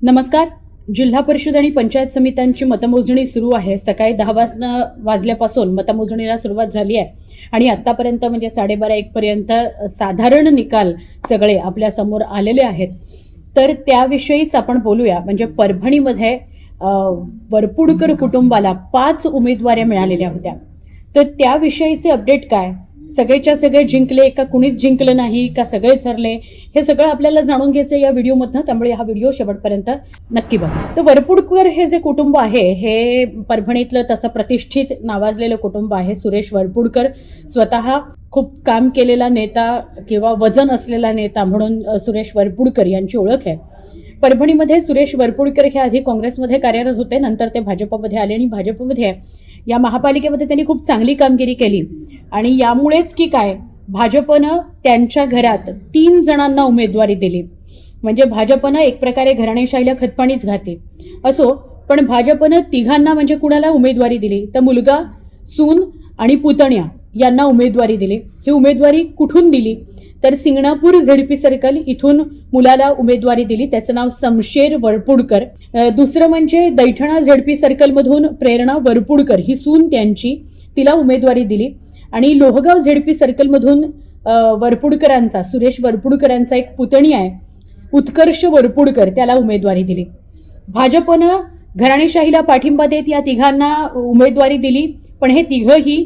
नमस्कार. जिल्हा परिषद आणि पंचायत समित्यांची मतमोजणी सुरू आहे. सकाळी 10 वाजल्यापासून मतमोजणीला सुरुवात झाली आहे आणि आत्तापर्यंत म्हणजे 12:30-1 पर्यंत साधारण निकाल सगळे आपल्या समोर आलेले आहेत. तर त्याविषयीच आपण बोलूया. म्हणजे परभणीमध्ये वरपुडकर कुटुंबाला 5 उमेदवाऱ्या मिळालेल्या होत्या. तर त्याविषयीचे अपडेट काय, सगळेच्या सगळे जिंकले का कुणीच जिंकलं नाही का सगळेच हरले, हे सगळं आपल्याला जाणून घ्यायचं या व्हिडिओमधनं. त्यामुळे हा व्हिडिओ शेवटपर्यंत नक्की बघा. तर वरपुडकर हे जे कुटुंब आहे हे परभणीतलं तसं प्रतिष्ठित नावाजलेलं कुटुंब आहे. सुरेश वरपुडकर स्वतः खूप काम केलेला नेता किंवा वजन असलेला नेता म्हणून सुरेश वरपुडकर यांची ओळख आहे. परभणीमध्ये सुरेश वरपुडकर हे आधी काँग्रेसमध्ये कार्यरत होते, नंतर ते भाजपमध्ये आले आणि भाजपमध्ये या महापालिकेमध्ये त्यांनी खूप चांगली कामगिरी केली. आणि यामुळेच की काय, भाजपनं त्यांच्या घरात 3 जणांना उमेदवारी दिली. म्हणजे भाजपनं एक प्रकारे घराणेशाहीला खतपाणीच घातली असो, पण भाजपनं तिघांना म्हणजे कुणाला उमेदवारी दिली तर मुलगा, सून आणि पुतण्या यांना उमेदवारी दिली. ही उमेदवारी कुठून दिली तर सिंगणापूर झेडपी सर्कल इथून मुलाला उमेदवारी दिली. त्याचं नाव समशेर वरपुडकर. दुसरं म्हणजे दैठणा झेडपी सर्कलमधून प्रेरणा वरपुडकर ही सून त्यांची, तिला उमेदवारी दिली. आणि लोहगाव झेडपी सर्कलमधून वरपुडकरांचा, सुरेश वरपुडकरांचा एक पुतणी आहे उत्कर्ष वरपुडकर, त्याला उमेदवारी दिली. भाजपनं घराणेशाहीला पाठिंबा देत या तिघांना उमेदवारी दिली. पण हे तिघही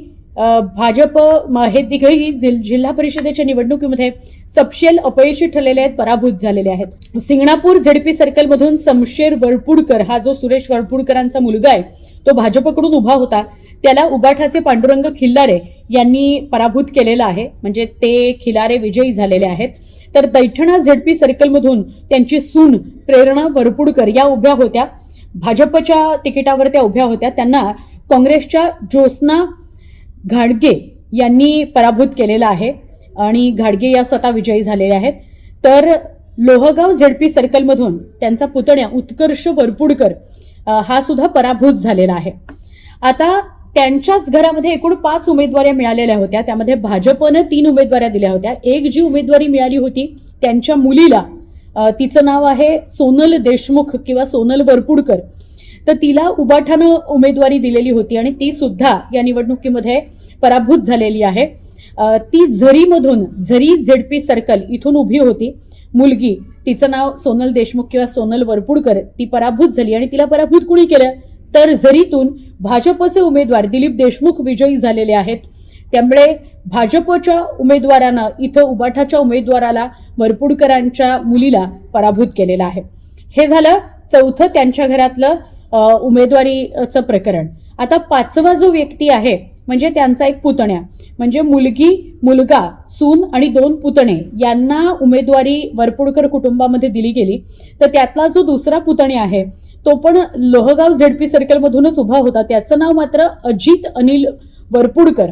जिल्हा परिषदेच्या निवडणुकीमध्ये सपशेल अपयशी ठरलेले आहेत, पराभूत झालेले आहेत. सिंगणापूर झेडपी सर्कलमधून समशेर वरपुडकर हा जो सुरेश वरपुडकरांचा मुलगा आहे तो भाजपकडून उभा होता, त्याला उबाठाचे पांडुरंग खिल्लारे यांनी पराभूत केलेला आहे. म्हणजे ते खिल्लारे विजयी झालेले आहेत. तर दैठणा झेडपी सर्कलमधून त्यांची सून प्रेरणा वरपुडकर या उभ्या होत्या, भाजपच्या तिकिटावर त्या उभ्या होत्या. त्यांना काँग्रेसच्या ज्योत्स्ना घाडगे यांनी पराभूत केलेला आहे आणि घाडगे या स्वतः विजयी झालेल्या आहेत. तर लोहगाव झेडपी सर्कलमधून त्यांचा पुतण्या उत्कर्ष वरपुडकर हा सुद्धा पराभूत झालेला आहे. आता त्यांच्याच घरामध्ये एकूण 5 उमेदवाऱ्या मिळालेल्या होत्या. त्यामध्ये भाजपनं 3 उमेदवाऱ्या दिल्या होत्या. एक जी उमेदवारी मिळाली होती त्यांच्या मुलीला, तिचं नाव आहे सोनल देशमुख किंवा सोनल वरपुडकर, तर तिला उबाठानं उमेदवारी दिलेली होती आणि ती सुद्धा या निवडणुकीमध्ये पराभूत झालेली आहे. ती झरी झेडपी सर्कल इथून उभी होती मुलगी, तिचं नाव सोनल देशमुख किंवा सोनल वरपुडकर, ती पराभूत झाली. आणि तिला पराभूत कुणी केलं तर झरीतून भाजपचे उमेदवार दिलीप देशमुख विजयी झालेले आहेत. त्यामुळे भाजपच्या उमेदवारानं इथं उबाठाच्या उमेदवाराला, वरपुडकरांच्या मुलीला पराभूत केलेलं आहे. हे झालं चौथं त्यांच्या घरातलं उमेदवारीचं प्रकरण. आता 5वा जो व्यक्ती आहे म्हणजे त्यांचा एक पुतण्या, म्हणजे मुलगी, मुलगा, सून आणि 2 पुतणे यांना उमेदवारी वरपुडकर कुटुंबामध्ये दिली गेली. तर त्यातला जो दुसरा पुतणी आहे तो पण लोहगाव झेडपी सर्कलमधूनच उभा होता. त्याचं नाव मात्र अजित अनिल वरपुडकर.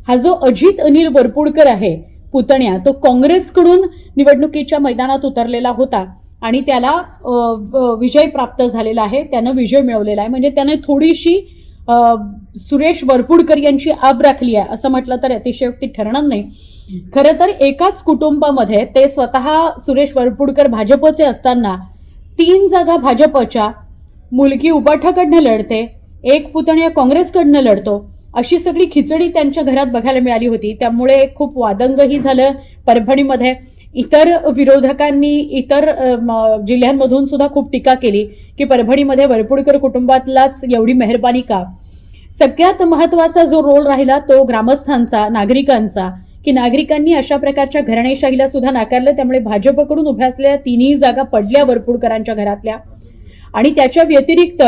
हा जो अजित अनिल वरपुडकर आहे पुतण्या, तो काँग्रेसकडून निवडणुकीच्या मैदानात उतरलेला होता आणि त्याला विजय प्राप्त झालेला आहे, त्यानं विजय मिळवलेला आहे. म्हणजे त्याने थोडीशी सुरेश वरपुडकर यांची आब राखली आहे असं म्हटलं तर अतिशयोक्ती ठरणार नाही. खरं तर एकाच कुटुंबामध्ये ते स्वतः सुरेश वरपुडकर भाजपचे असताना 3 जागा भाजपच्या, मुलगी उबाठाकडनं लढते, एक पुतण्या काँग्रेसकडनं लढतो, अशी सगळी खिचडी त्यांच्या घरात बघायला मिळाली होती. त्यामुळे खूप वादंगही झालं परभणीमध्ये. इतर विरोधकांनी इतर जिल्ह्यांमधून सुद्धा खूप टीका केली की परभणीमध्ये वरपुडकर कुटुंबातलाच एवढी मेहरबानी का. सगळ्यात महत्त्वाचा जो रोल राहिला तो ग्रामस्थांचा, नागरिकांचा, की नागरिकांनी अशा प्रकारच्या घराणेशाहीला सुद्धा नाकारलं. त्यामुळे भाजपकडून उभ्या असलेल्या 3ही जागा पडल्या वरपुडकरांच्या घरातल्या. आणि त्याच्या व्यतिरिक्त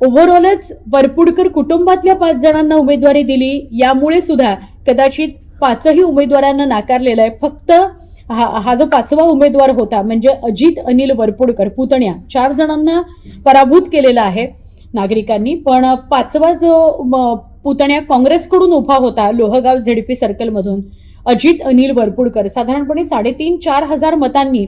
ओव्हरऑलच वरपुडकर कुटुंबातल्या 5 जणांना उमेदवारी दिली. यामुळे सुद्धा कदाचित 5ही उमेदवारांना नाकारलेलं आहे. फक्त हा जो 5वा उमेदवार होता म्हणजे अजित अनिल वरपुडकर पुतण्या, 4 जणांना पराभूत केलेला आहे नागरिकांनी. पण 5वा जो पुतण्या काँग्रेसकडून उभा होता लोहगाव झेडपी सर्कलमधून, अजित अनिल वरपुडकर, साधारणपणे 3,500-4 हजार मतांनी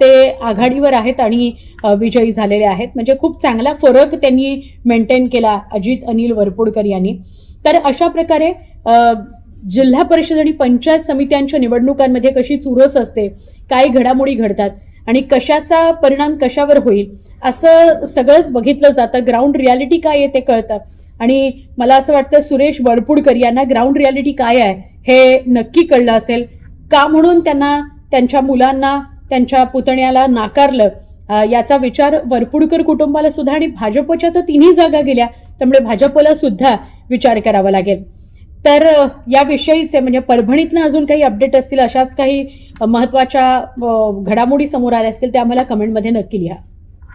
ते आघाडीवर आहेत आणि विजयी झालेले आहेत. म्हणजे खूप चांगला फरक त्यांनी मेंटेन केला अजित अनिल वरपुडकर यांनी. तर अशा प्रकारे जिल्हा परिषद आणि पंचायत समित्यांच्या निवडणुकांमध्ये कशी चुरस असते, काय घडामोडी घडतात आणि कशाचा परिणाम कशावर होईल असं सगळंच बघितलं जातं. ग्राउंड रियालिटी काय आहे ते कळतं. आणि मला असं वाटतं सुरेश वरपुडकर यांना ग्राउंड रियालिटी काय आहे हे नक्की कळलं असेल. का म्हणून त्यांना त्यांच्या मुलांना त्यांच्या पुतण्याला नाकारलं याचा विचार वरपुडकर कुटुंबाला सुद्धा आणि भाजपच्या तर 3 जागा गेल्या, त्यामुळे भाजपला सुद्धा विचार करावा लागेल. तर याविषयीचे म्हणजे परभणीतनं अजून काही अपडेट असतील, अशाच काही महत्वाच्या घडामोडी समोर आल्या असतील, त्या आम्हाला कमेंटमध्ये नक्की लिहा.